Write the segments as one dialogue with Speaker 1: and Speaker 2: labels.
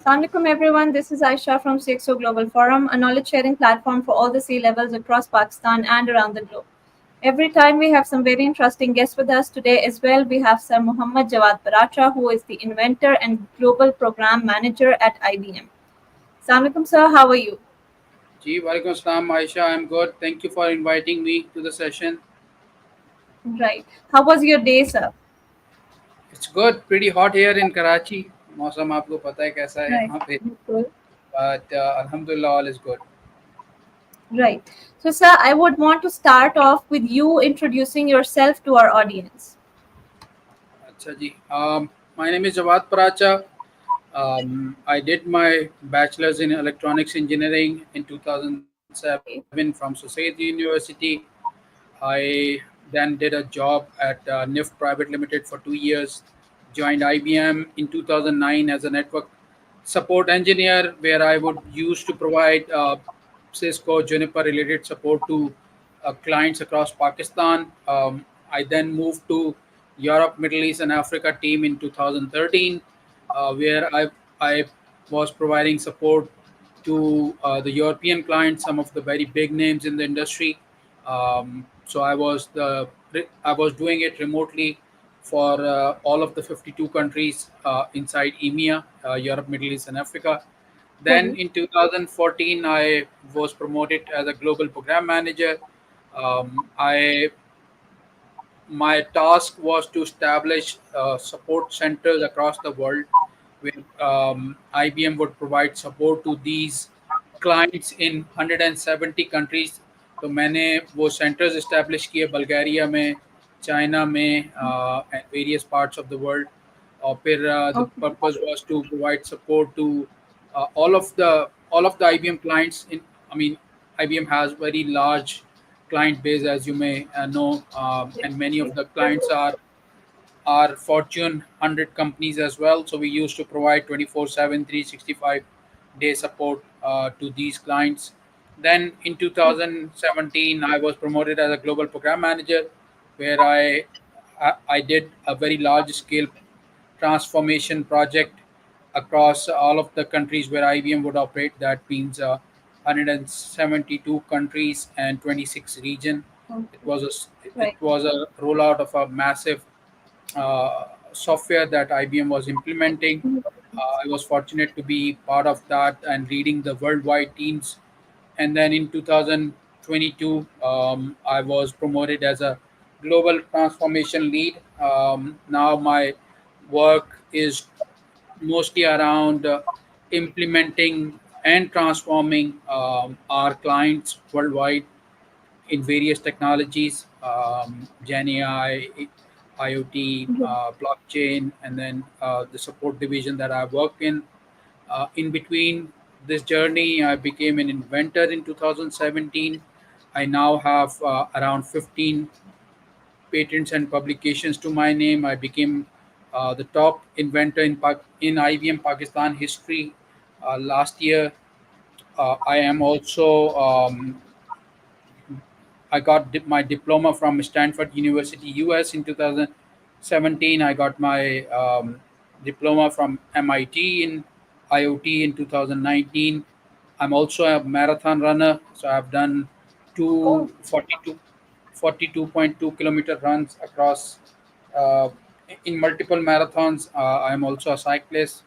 Speaker 1: Assalamualaikum everyone, this is Ayesha from CxO Global Forum, a knowledge sharing platform for all the C levels across Pakistan and around the globe. Every time we have some very interesting guests with us. Today as well, we have Sir Muhammad Jawwad Paracha, who is the inventor and global program manager at IBM. Assalamualaikum sir, how are you?
Speaker 2: Ji, Walaikum Assalam, Aisha. I'm good. Thank you for inviting me to the session.
Speaker 1: Right. How was your day, sir?
Speaker 2: It's good. Pretty hot here in Karachi. मौसम आपको पता है कैसा है
Speaker 1: Right.
Speaker 2: यहाँ पे.
Speaker 1: Cool.
Speaker 2: But Alhamdulillah, all is good.
Speaker 1: Right. So, sir, I would want to start off with you introducing yourself to our audience.
Speaker 2: अच्छा जी. My name is Jawwad Paracha. I did my bachelor's in electronics engineering in 2007 from Society University. I then did a job at NIF Private Limited for 2 years. Joined IBM in 2009 as a network support engineer, where I would use to provide Cisco Juniper related support to clients across Pakistan. I then moved to Europe, Middle East, and Africa team in 2013, where I was providing support to the European clients, some of the very big names in the industry. So I was doing it remotely for all of the 52 countries inside EMEA, Europe, Middle East, and Africa. Then
Speaker 1: Mhm.
Speaker 2: in 2014, I was promoted as a global program manager. I My task was to establish support centers across the world where IBM would provide support to these clients in 170 countries. तो मैंने वो centers establish किए बल्गारिया में, China में, and various parts of the world. और फिर the
Speaker 1: Okay.
Speaker 2: purpose was to provide support to all of the IBM clients. IBM has very large client base, as you may know, and many of the clients are Fortune 100 companies as well. So we used to provide 24/7, 365-day support to these clients. Then in 2017, I was promoted as a global program manager, where I did a very large scale transformation project across all of the countries where IBM would operate. That means 172 countries and 26 region. It
Speaker 1: Okay.
Speaker 2: was it
Speaker 1: Right.
Speaker 2: was a rollout of a massive software that IBM was implementing. I was fortunate to be part of that and leading the worldwide teams. And then in 2022, I was promoted as a global transformation lead. Now my work is mostly around implementing and transforming our clients worldwide in various technologies, Gen AI, IoT, blockchain, and then the support division that I work in. In between this journey, I became an inventor in 2017. I now have around 15 patents and publications to my name. I became the top inventor in IBM Pakistan history last year. I am also I got my diploma from Stanford University, US in 2017. I got my diploma from MIT in IoT in 2019. I'm also a marathon runner, so I've done
Speaker 1: Oh,
Speaker 2: two 42.2 kilometer runs across uh, in multiple marathons. I'm also a cyclist,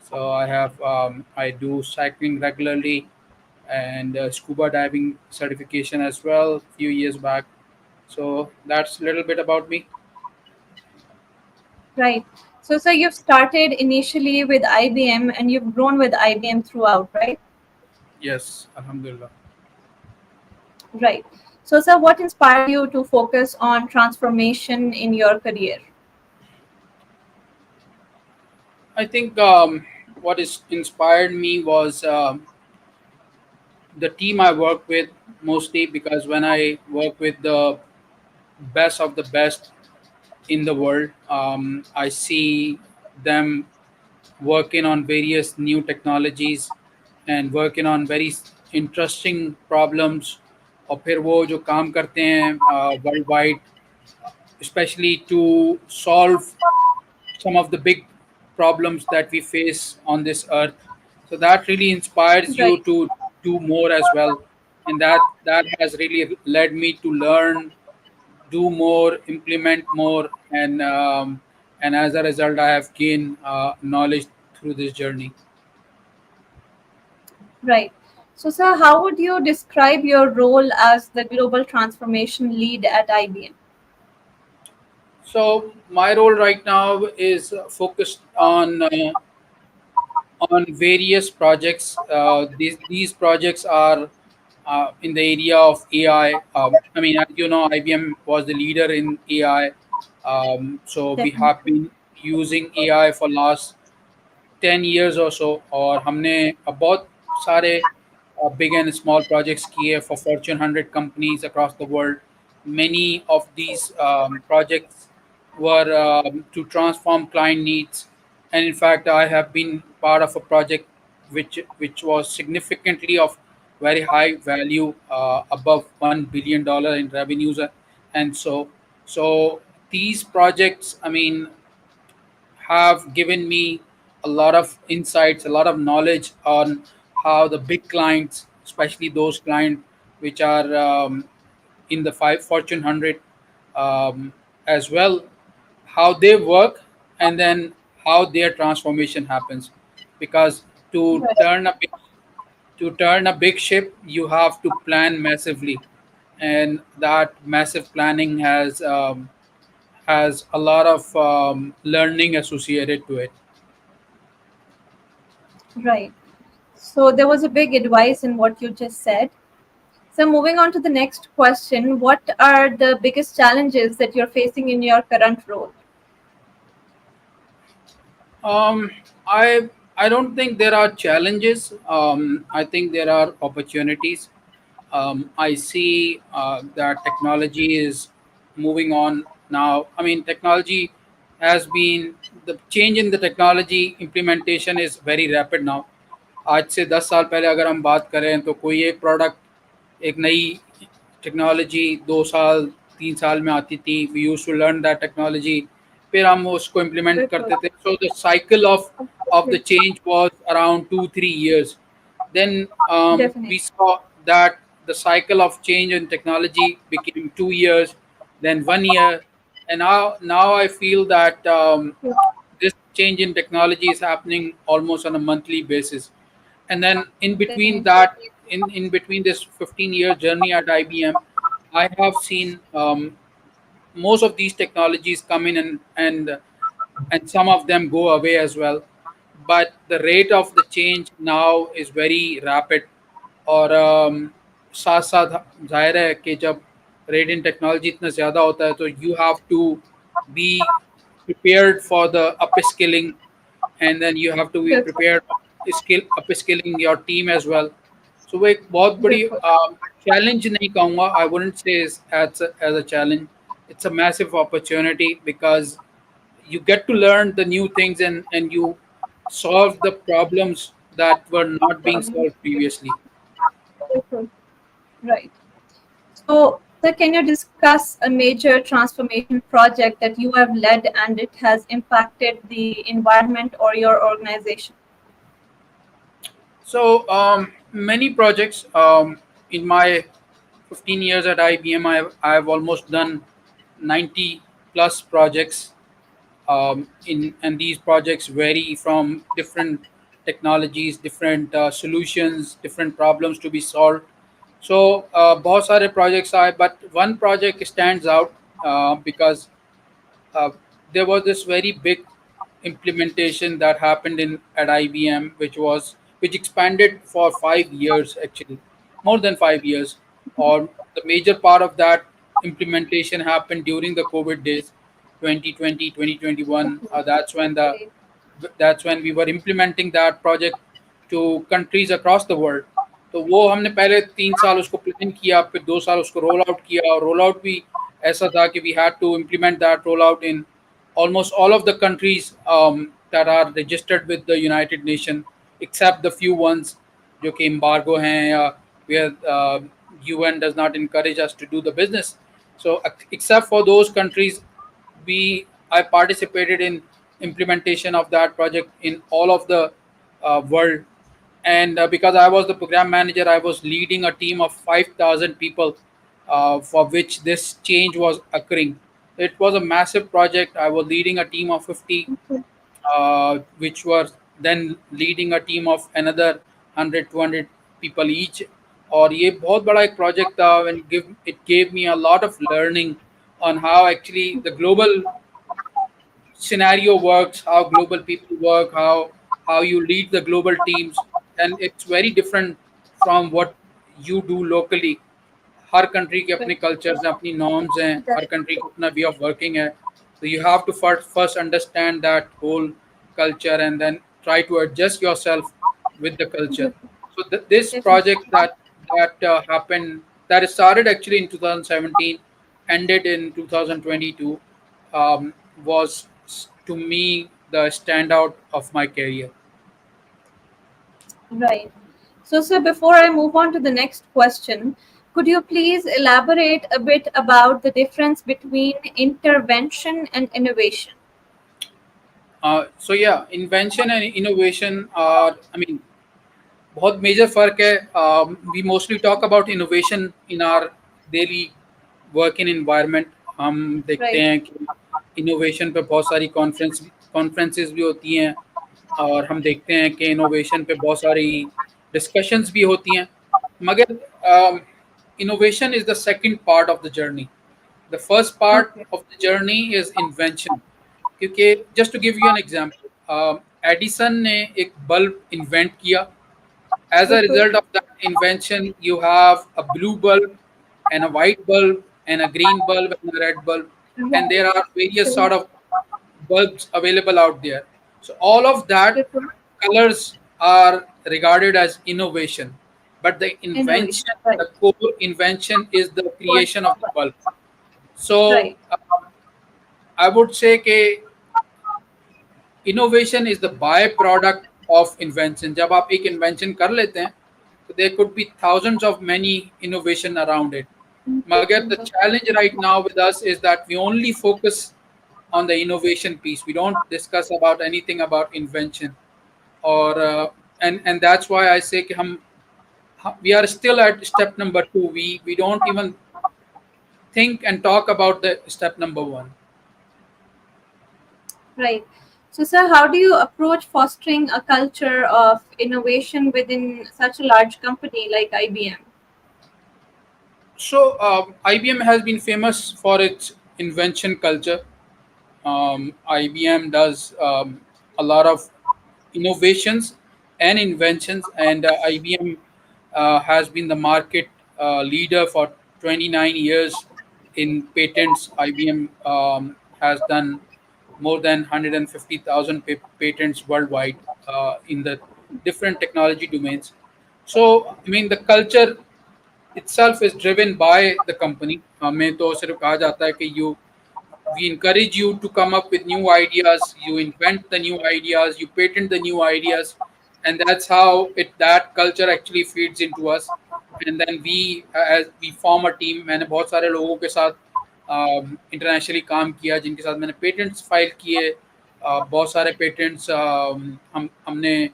Speaker 2: so I do cycling regularly and scuba diving certification as well a few years back. So that's a little bit about me.
Speaker 1: right. So, sir, you've started initially with IBM and you've grown with IBM throughout, right?
Speaker 2: Yes, Alhamdulillah.
Speaker 1: Right. So, sir, what inspired you to focus on transformation in your career?
Speaker 2: I think what is inspired me was the team I work with, mostly because when I work with the best of the best in the world, I see them working on various new technologies and working on very interesting problems. और फिर वो जो काम करते हैं world wide, especially to solve some of the big problems that we face on this earth. So that really inspires you
Speaker 1: Right.
Speaker 2: to do more as well, and that has really led me to learn, do more, implement more, and as a result, I have gained knowledge through this journey.
Speaker 1: Right. So, sir, how would you describe your role as the global transformation lead at IBM?
Speaker 2: So my role right now is focused on various projects. These projects are in the area of AI. I mean, as you know, IBM was the leader in AI. So we have
Speaker 1: Definitely.
Speaker 2: been using AI for last 10 years or so, और हमने बहुत सारे big and small projects किए for Fortune 100 companies across the world. Many of these projects were to transform client needs, and in fact, I have been part of a project which was significantly of very high value, above $1 billion in revenues, and so these projects, I mean, have given me a lot of insights, a lot of knowledge on how the big clients, especially those clients which are in the five Fortune 100, as well, how they work, and then how their transformation happens. Because to
Speaker 1: Right.
Speaker 2: turn a big, to turn a big ship, you have to plan massively, and that massive planning has a lot of learning associated to it.
Speaker 1: Right. So, there was a big advice in what you just said. So, moving on to the next question, what are the biggest challenges that you're facing in your current role?
Speaker 2: Um, I I don't think there are challenges. I think there are opportunities. I see that technology is moving on now. I mean, technology has been the change in the technology implementation is very rapid now. आज से 10 साल पहले अगर हम बात करें तो कोई एक प्रोडक्ट एक नई टेक्नोलॉजी 2 साल 3 साल में आती थी. We use to learn that technology, फिर हम उसको इम्प्लीमेंट
Speaker 1: Before.
Speaker 2: करते थे. So the cycle of the
Speaker 1: Obviously.
Speaker 2: Change was around 2 3 years. Then we
Speaker 1: Definitely.
Speaker 2: saw that the cycle of change in technology became 2 years, then 1 year, and now I feel that this change in technology is happening almost on a monthly basis. And then in between
Speaker 1: Definitely.
Speaker 2: that, in between this 15-year journey at IBM, I have seen most of these technologies come in, and some of them go away as well. But the rate of the change now is very rapid. और साथ साथ जाहिर है कि जब rate in technology इतना ज़्यादा होता है तो you have to be prepared for the upskilling, and then you have to be
Speaker 1: Before.
Speaker 2: prepared upskilling your team as well. So वो एक बहुत बड़ी
Speaker 1: Before.
Speaker 2: challenge नहीं कहूँगा. I wouldn't say as a challenge. It's a massive opportunity because you get to learn the new things, and you solve the problems that were not being
Speaker 1: Problem.
Speaker 2: solved previously.
Speaker 1: Before. Right. So, sir, can you discuss a major transformation project that you have led and it has impacted the environment or your organization?
Speaker 2: So many projects in my 15 years at IBM, I've almost done 90 plus projects. And these projects vary from different technologies, different solutions, different problems to be solved. So बहुत सारे projects आए, but one project stands out because uh, there was this very big implementation that happened in at IBM, which expanded for 5 years, actually, more than 5 years. Or the major part of that implementation happened during the COVID days, 2020, 2021.
Speaker 1: Great.
Speaker 2: That's when we were implementing that project to countries across the world. तो वो हमने पहले 3 साल उसको plan किया, फिर 2 साल उसको रोल आउट किया, और रोल आउट भी ऐसा था कि we had to implement that roll out in almost all of the countries that are registered with the United Nations, except the few ones जो कि embargo हैं, या where UN does not encourage us to do the business. So except for those countries, I participated in implementation of that project in all of the world. And because I was the program manager, I was leading a team of 5,000 people, for which this change was occurring. It was a massive project. I was leading a team of 50,
Speaker 1: Okay.
Speaker 2: which were then leading a team of another 100 200 people each. और ये बहुत बड़ा एक project था, and it gave me a lot of learning on how actually the global scenario works, how global people work, how you lead the global teams, and it's very different from what you do locally. Her country के अपने
Speaker 1: Right.
Speaker 2: Cultures हैं, अपनी norms हैं, हर
Speaker 1: That,
Speaker 2: country का अपना way of working है. So you have to first understand that whole culture and then try to adjust yourself with the culture. So this
Speaker 1: definitely.
Speaker 2: project that happened, that started actually in 2017, ended in 2022, was to me the standout of my career.
Speaker 1: Right. So, sir, before I move on to the next question, could you please elaborate a bit about the difference between intervention and innovation?
Speaker 2: So yeah, invention and innovation are, I mean, बहुत major फ़र्क है. We mostly talk about innovation in our daily work in environment. हम देखते
Speaker 1: Right.
Speaker 2: हैं कि innovation पे बहुत सारी कॉन्फ्रेंसेस भी होती हैं, और हम देखते हैं कि इनोवेशन पे बहुत सारी डिस्कशंस भी होती हैं. मगर innovation is the second part of the journey. The first part
Speaker 1: Okay.
Speaker 2: Of the journey is invention. क्योंकि just to give you an example, Edison ने एक बल्ब इन्वेंट किया. As a
Speaker 1: Okay.
Speaker 2: result of that invention, you have a blue bulb and a white bulb and a green bulb and a red bulb, and
Speaker 1: Right.
Speaker 2: there are various
Speaker 1: True.
Speaker 2: sort of bulbs available out there. So all of that
Speaker 1: True.
Speaker 2: colors are regarded as innovation, but the
Speaker 1: Innovation.
Speaker 2: invention,
Speaker 1: Right.
Speaker 2: the core invention is the
Speaker 1: What?
Speaker 2: creation of the bulb. So
Speaker 1: Right.
Speaker 2: I would say that innovation is the byproduct of invention. जब आप एक invention कर लेते हैं, so there could be thousands of many innovation around it. Magar the
Speaker 1: Innovations.
Speaker 2: challenge right now with us is that we only focus on the innovation piece. We don't discuss about anything about invention, or and that's why I say कि we are still at step number two. We don't even think and talk about the step number one.
Speaker 1: Right. So, sir, how do you approach fostering a culture of innovation within such a large company like IBM?
Speaker 2: So IBM has been famous for its invention culture. IBM does a lot of innovations and inventions, and IBM has been the market leader for 29 years in patents. IBM has done more than 150,000 patents worldwide in the different technology domains. So, I mean, the culture itself is driven by the company. हमें तो सिर्फ कहा जाता है कि we encourage you to come up with new ideas, you invent the new ideas, you patent the new ideas, and that's how that culture actually feeds into us. And then we as we form a team. मैंने बहुत सारे लोगों के साथ internationally काम किया, जिनके साथ मैंने पेटेंट्स फाइल किए. बहुत सारे पेटेंट्स हमने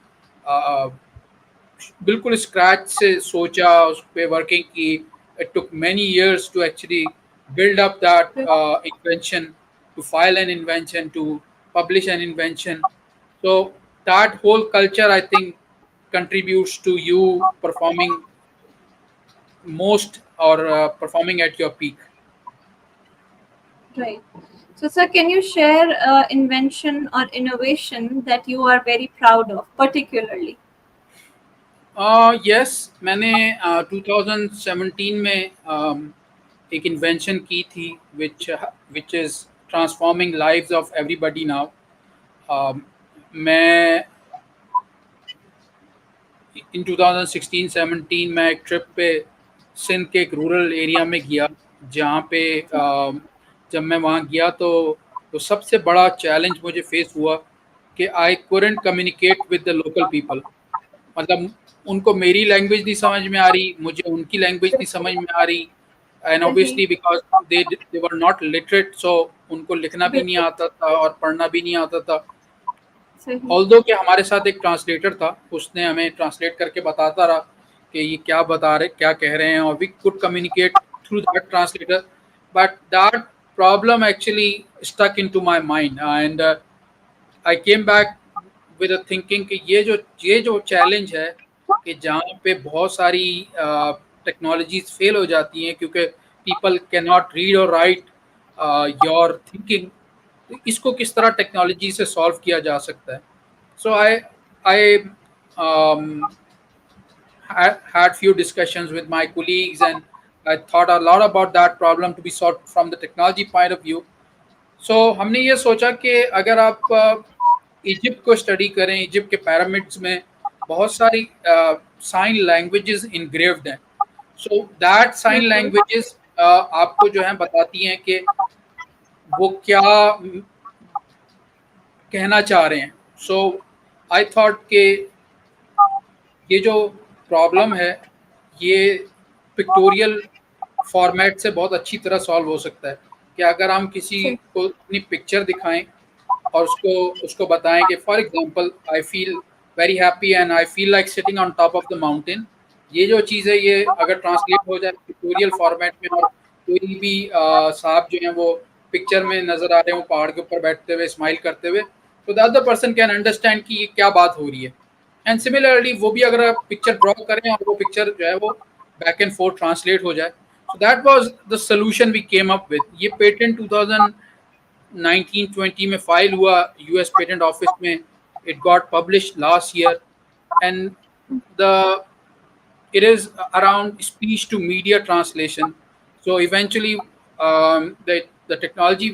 Speaker 2: बिल्कुल स्क्रैच से सोचा, उस पे वर्किंग की. It took many years to actually build up that invention, to file an invention, to publish an invention. So that whole culture, I think, contributes to you performing most, or performing at your peak.
Speaker 1: Right. So, sir, can you share invention or innovation that you are very proud of, particularly?
Speaker 2: Yes, मैंने 2017 में एक invention की थी, which is transforming lives of everybody now. मैं इन 2016-17 में एक trip पे सिंध के एक रूरल एरिया में गया, जहाँ पे जब मैं वहाँ गया तो सबसे बड़ा चैलेंज मुझे फेस हुआ कि आई couldn't communicate with the local people. मतलब उनको मेरी लैंग्वेज नहीं समझ में आ रही, मुझे उनकी लैंग्वेज नहीं समझ में आ रही. And
Speaker 1: Right.
Speaker 2: Obviously because they were not literate, so उनको लिखना भी नहीं
Speaker 1: Bilkul.
Speaker 2: आता था और पढ़ना भी नहीं आता था.
Speaker 1: सही।
Speaker 2: ऑल्दो कि हमारे साथ एक ट्रांसलेटर था, उसने हमें ट्रांसलेट करके बताता रहा कि ये क्या बता रहे, क्या कह रहे हैं, और we could communicate through that translator. But that problem actually stuck in to my mind, and I came back with a thinking कि ये जो चैलेंज है, कि जहाँ पे बहुत सारी टेक्नोलॉजीज फेल हो जाती हैं क्योंकि पीपल कैन नॉट रीड और राइट योर थिंकिंग, तो इसको किस तरह टेक्नोलॉजी से सॉल्व किया जा सकता है. So I um, had few discussions with my colleagues, and I thought a lot about that problem to be solved from the technology point of view. So हमने ये सोचा कि अगर आप इजिप्ट को स्टडी करें, इजिप्ट के पिरामिड्स में बहुत सारी साइन लैंग्वेजेस इनग्रेव्ड हैं. सो दैट साइन
Speaker 1: बिल्कुल।
Speaker 2: लैंग्वेजेस आपको जो है बताती हैं कि वो क्या कहना चाह रहे हैं. सो आई थॉट कि ये जो प्रॉब्लम है, ये पिक्टोरियल फॉर्मेट से बहुत अच्छी तरह सॉल्व हो सकता है. कि अगर हम किसी
Speaker 1: सही।
Speaker 2: को अपनी पिक्चर दिखाएं और उसको उसको बताएं कि for example I feel very happy and I feel like sitting on top of the mountain, ये जो चीज़ है ये अगर ट्रांसलेट हो जाए पिक्टोरियल फॉर्मेट में, और कोई भी साहब जो हैं वो पिक्चर में नज़र आ रहे हो पहाड़ के ऊपर बैठते हुए स्माइल करते हुए, तो the other person can understand कि ये क्या बात हो रही है. एंड सिमिलरली वो भी अगर आप पिक्चर ड्रॉ करें और वो पिक्चर जो है वो बैक एंड फोर्थ ट्रांसलेट हो जाए. So that was the solution we came up with. ये पेटेंट 2019-20 में फाइल हुआ यूएस पेटेंट ऑफिस में. It got published last year, and the it is around speech to media translation. So eventually, the technology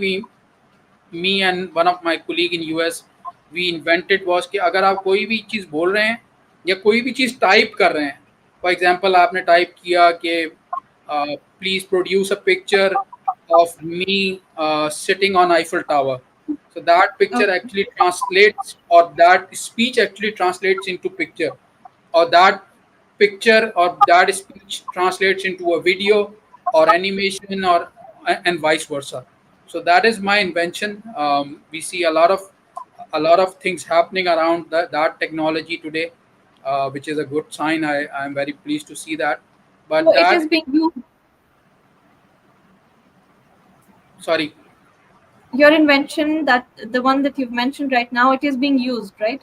Speaker 2: me and one of my colleague in US we invented was कि अगर आप कोई भी चीज़ बोल रहे हैं या कोई भी चीज़ टाइप कर रहे हैं, फॉर एग्जांपल आपने टाइप किया कि please produce a picture of me sitting on Eiffel Tower. So that picture
Speaker 1: Okay.
Speaker 2: actually translates, or that speech actually translates into picture, or that picture or that speech translates into a video or animation, or and vice versa. So that is my invention. We see a lot of things happening around that technology today, which is a good sign. I am very pleased to see that.
Speaker 1: So
Speaker 2: But
Speaker 1: it is
Speaker 2: that,
Speaker 1: being used.
Speaker 2: sorry,
Speaker 1: Your invention, that the one that you've mentioned right now, it is being used, right?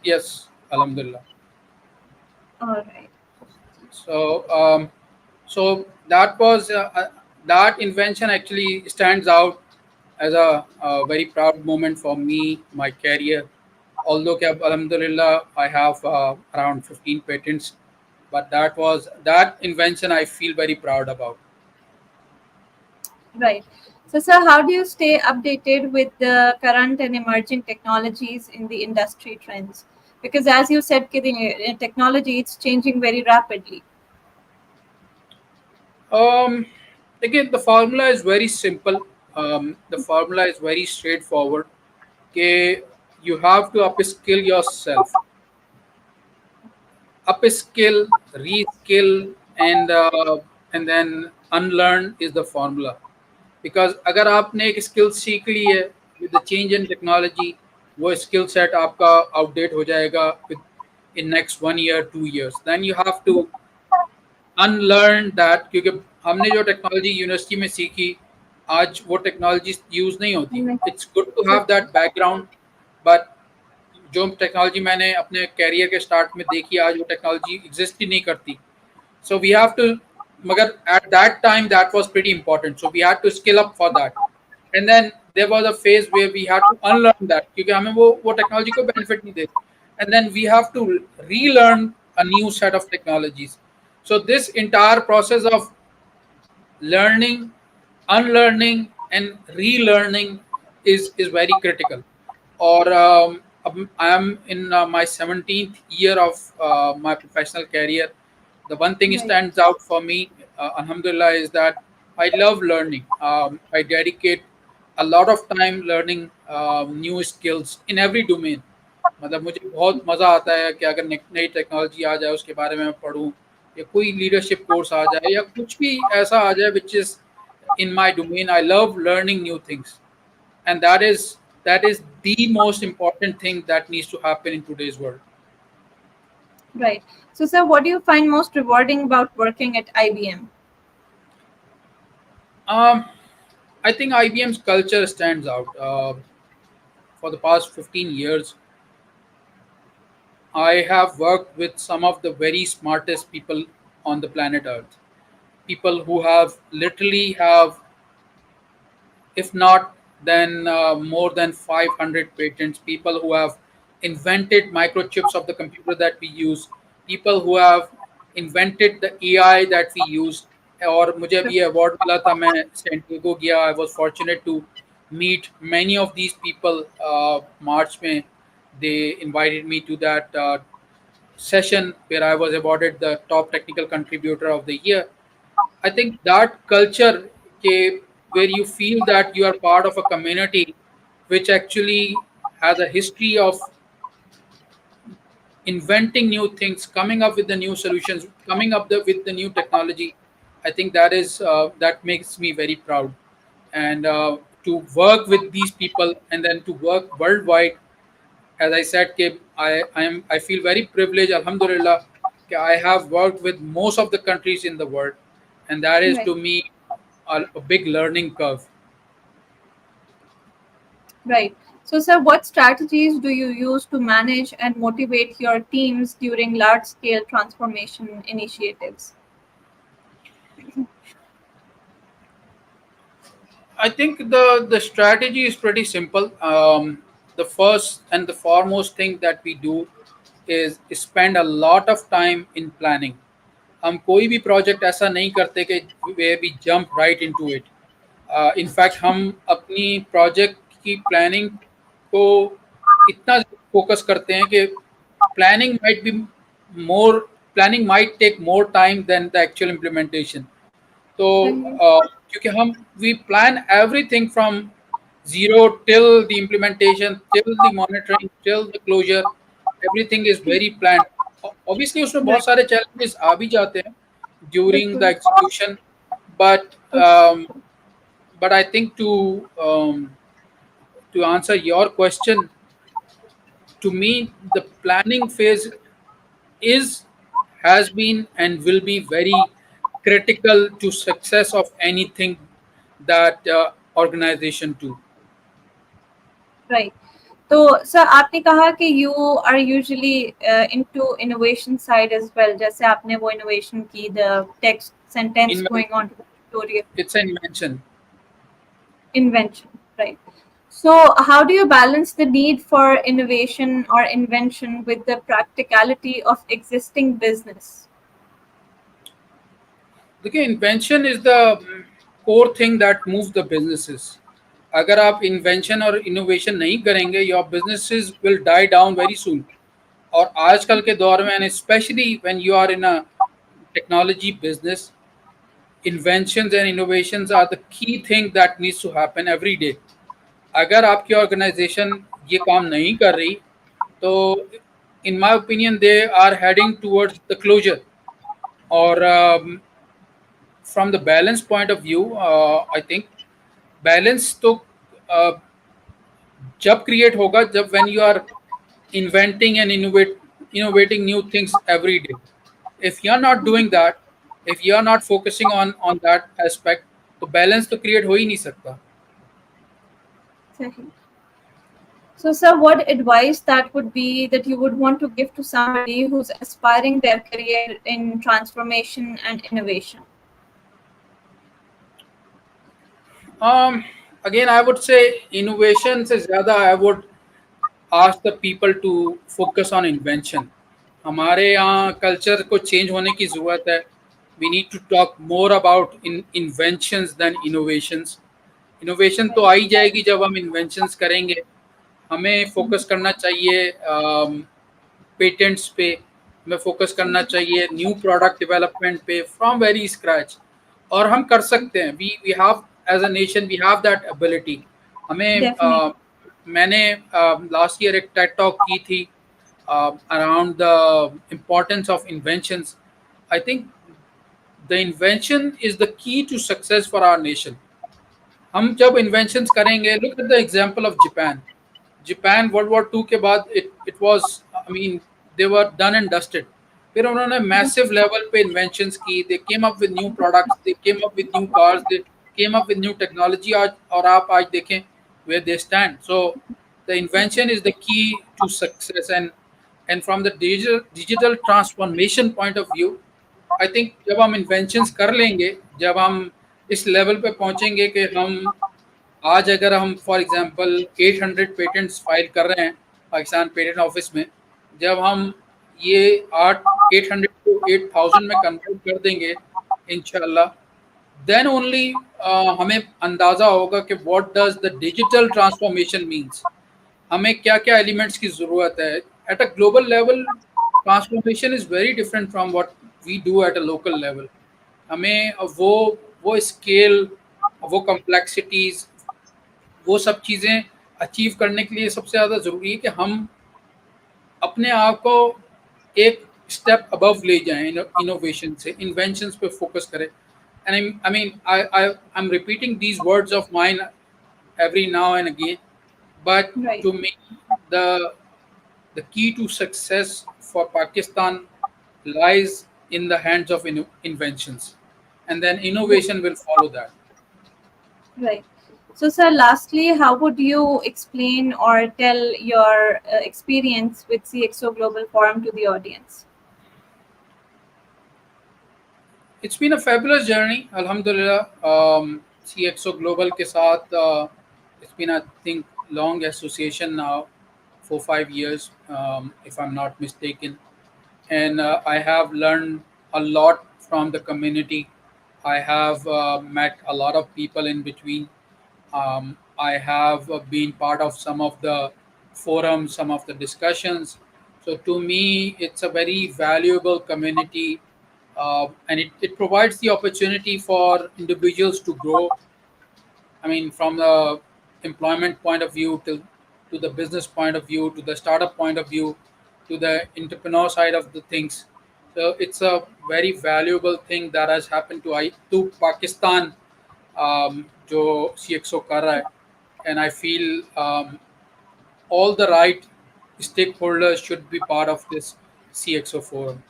Speaker 2: yes, Alhamdulillah.
Speaker 1: All right.
Speaker 2: So, so that was that invention actually stands out as a very proud moment for me, my career. Although, Alhamdulillah, I have around 15 patents, but that invention I feel very proud about.
Speaker 1: Right. So, sir, how do you stay updated with the current and emerging technologies in the industry trends? Because, as you said, कि the technology it's changing very rapidly.
Speaker 2: Um, Again, the formula is very simple. The formula is very straightforward. Okay, you have to upskill yourself. Upskill, reskill, and then unlearn is the formula. Because अगर आपने एक skill सीख ली है with the change in technology, वो skill set आपका outdate हो जाएगा with in next 1 year, 2 years. Then you have to unlearn that, क्योंकि हमने जो टेक्नोलॉजी यूनिवर्सिटी में सीखी आज वो टेक्नोलॉजी यूज नहीं होती.
Speaker 1: Right.
Speaker 2: It's good to
Speaker 1: So,
Speaker 2: have that background, but जो टेक्नोलॉजी मैंने अपने कैरियर के स्टार्ट में देखी आज वो टेक्नोलॉजी एग्जिस्ट ही नहीं करती. So we have to, magar at that time that was pretty important. So we had to skill up for that. And then there was a phase where we had to unlearn that क्योंकि हमें वो technology को benefit नहीं देती. And then we have to relearn a new set of technologies. So this entire process of learning, unlearning, and relearning is very critical. Or I am in my 17th year of my professional career. The one thing
Speaker 1: right.
Speaker 2: stands out for me, Alhamdulillah, is that I love learning. I dedicate a lot of time learning new skills in every domain. मतलब मुझे बहुत मज़ा आता है कि अगर नई technology आ जाए उसके बारे में मैं पढूं, या कोई लीडरशिप कोर्स आ जाए, या कुछ भी ऐसा आ जाए which is in my domain. I love learning new things, and that is That is the most important thing that needs to happen in today's world.
Speaker 1: Right. So, sir, what do you find most rewarding about working at IBM?
Speaker 2: Um, I think IBM's culture stands out. For the past 15 years, I have worked with some of the very smartest people on the planet Earth. People who have literally have, if not then more than 500 patents. People who have invented microchips of the computer that we use. People who have invented the AI that we use. और मुझे अभी award मिला था मैं San Diego गया I was fortunate to meet many of these people March में they invited me to that session where I was awarded the top technical contributor of the year. I think that culture where you feel that you are part of a community which actually has a history of inventing new things, coming up with the new solutions, coming up with the new technology. I think that makes me very proud. And to work with these people and then to work worldwide, as I said, Kib, I feel very privileged, Alhamdulillah, I have worked with most of the countries in the world, and that is
Speaker 1: Right.
Speaker 2: to me a big learning curve.
Speaker 1: Right. So, sir, what strategies do you use to manage and motivate your teams during large scale transformation initiatives?
Speaker 2: I think the strategy is pretty simple. The first and the foremost thing that we do is spend a lot of time in planning. हम कोई भी project ऐसा नहीं करते कि वे we jump right into it. In fact हम अपनी प्रोजेक्ट की प्लानिंग को इतना फोकस करते हैं कि planning might be more planning might take more time than the actual implementation. तो
Speaker 1: Right.
Speaker 2: क्योंकि हम we plan everything from zero till the implementation, till the monitoring, till the closure, everything is very planned. Obviously उसमें
Speaker 1: Right.
Speaker 2: बहुत सारे challenges आ भी जाते हैं during the
Speaker 1: बिल्कुल.
Speaker 2: execution, but I think to answer your question, to me the planning phase is has been and will be very critical to success of anything that organization do.
Speaker 1: Right. तो sir आपने कहा कि you are usually into innovation side as well. जैसे आपने वो innovation की the text sentence going on to the tutorial
Speaker 2: It's an invention.
Speaker 1: invention. Right. So how do you balance the need for innovation or invention with the practicality of existing business?
Speaker 2: देखिए invention is the core thing that move the businesses. अगर आप invention और innovation नहीं करेंगे your businesses will die down very soon. और आजकल के दौर में and specially when you are in a technology business, inventions and innovations are the key thing that needs to happen every day. अगर आपकी ऑर्गेनाइजेशन ये काम नहीं कर रही तो in my opinion they are heading towards the closure. और from the balance point of view, I think balance तो uh, जब क्रिएट होगा जब when you are inventing and innovating new things every day. If you're not doing that, if you're not focusing on that aspect, तो balance तो create हो ही नहीं सकता.
Speaker 1: Second. So, sir, what advice that would be that you would want to give to somebody who's aspiring their career in transformation and innovation?
Speaker 2: Again, I would say innovation से ज़्यादा I would ask the people to focus on invention. हमारे यहाँ culture को change होने की ज़रूरत है. We need to talk more about inventions than innovations. Innovation तो आ ही जाएगी जब हम इन्वेंशंस करेंगे. हमें फोकस करना चाहिए पेटेंट्स पे, हमें फोकस करना चाहिए न्यू प्रोडक्ट डेवलपमेंट पे फ्रॉम वेरी स्क्रैच. और हम कर सकते हैं. We have as a nation we have that ability. हमें
Speaker 1: Definitely.
Speaker 2: मैंने लास्ट ईयर एक टेड टॉक की थी around the importance of inventions. I think the invention is the key to success for our nation. हम जब inventions करेंगे, look at the example of Japan. Japan world war two के बाद it was, I mean, they were done and dusted. फिर उन्होंने massive level पे inventions की, they came up with new products, they came up with new cars, they came up with new technology. आज और आप आज देखें where they stand. So the invention is the key to success, and from the digital transformation point of view, I think जब हम inventions कर लेंगे, जब हम इस लेवल पे पहुंचेंगे कि हम आज अगर हम फॉर एग्जांपल 800 पेटेंट्स फाइल कर रहे हैं पाकिस्तान पेटेंट ऑफिस में, जब हम ये आठ 800 को 8000 में कन्वर्ट कर देंगे इंशाल्लाह, देन ओनली हमें अंदाज़ा होगा कि what does the digital transformation means, हमें क्या क्या एलिमेंट्स की ज़रूरत है। At a global level transformation is very different from what we do at a local level. हमें वो स्केल, वो कम्प्लेक्सिटीज़, वो सब चीज़ें अचीव करने के लिए सबसे ज़्यादा ज़रूरी है कि हम अपने आप को एक स्टेप अबव ले जाएं, इनोवेशन से इन्वेंशंस पे फोकस करें। And I mean I am repeating these words of mine every now and again, but
Speaker 1: Right.
Speaker 2: to me, the the key to success for Pakistan lies in the hands of inventions, and then innovation will follow that.
Speaker 1: Right. So, sir, lastly, how would you explain or tell your experience with CxO Global Forum to the audience?
Speaker 2: It's been a fabulous journey, Alhamdulillah. CxO Global के साथ it's been, I think, long association now, 4 5 years, if I'm not mistaken. And I have learned a lot from the community. I have met a lot of people in between. I have been part of some of the forums, some of the discussions. So to me, it's a very valuable community, and it provides the opportunity for individuals to grow. I mean, from the employment point of view to the business point of view, to the startup point of view, to the entrepreneur side of the things. So it's a very valuable thing that has happened to Pakistan, जो CxO कर रहा है, and I feel all the right stakeholders should be part of this CxO forum.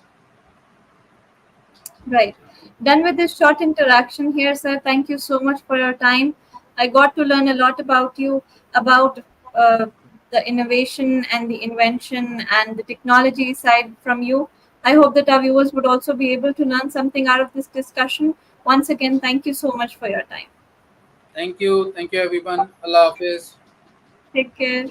Speaker 1: Right. Done with this short interaction here, sir. Thank you so much for your time. I got to learn a lot about you, about the innovation and the invention and the technology side from you. I hope that our viewers would also be able to learn something out of this discussion. Once again, thank you so much for your time.
Speaker 2: Thank you everyone. Allah Hafiz.
Speaker 1: Take care.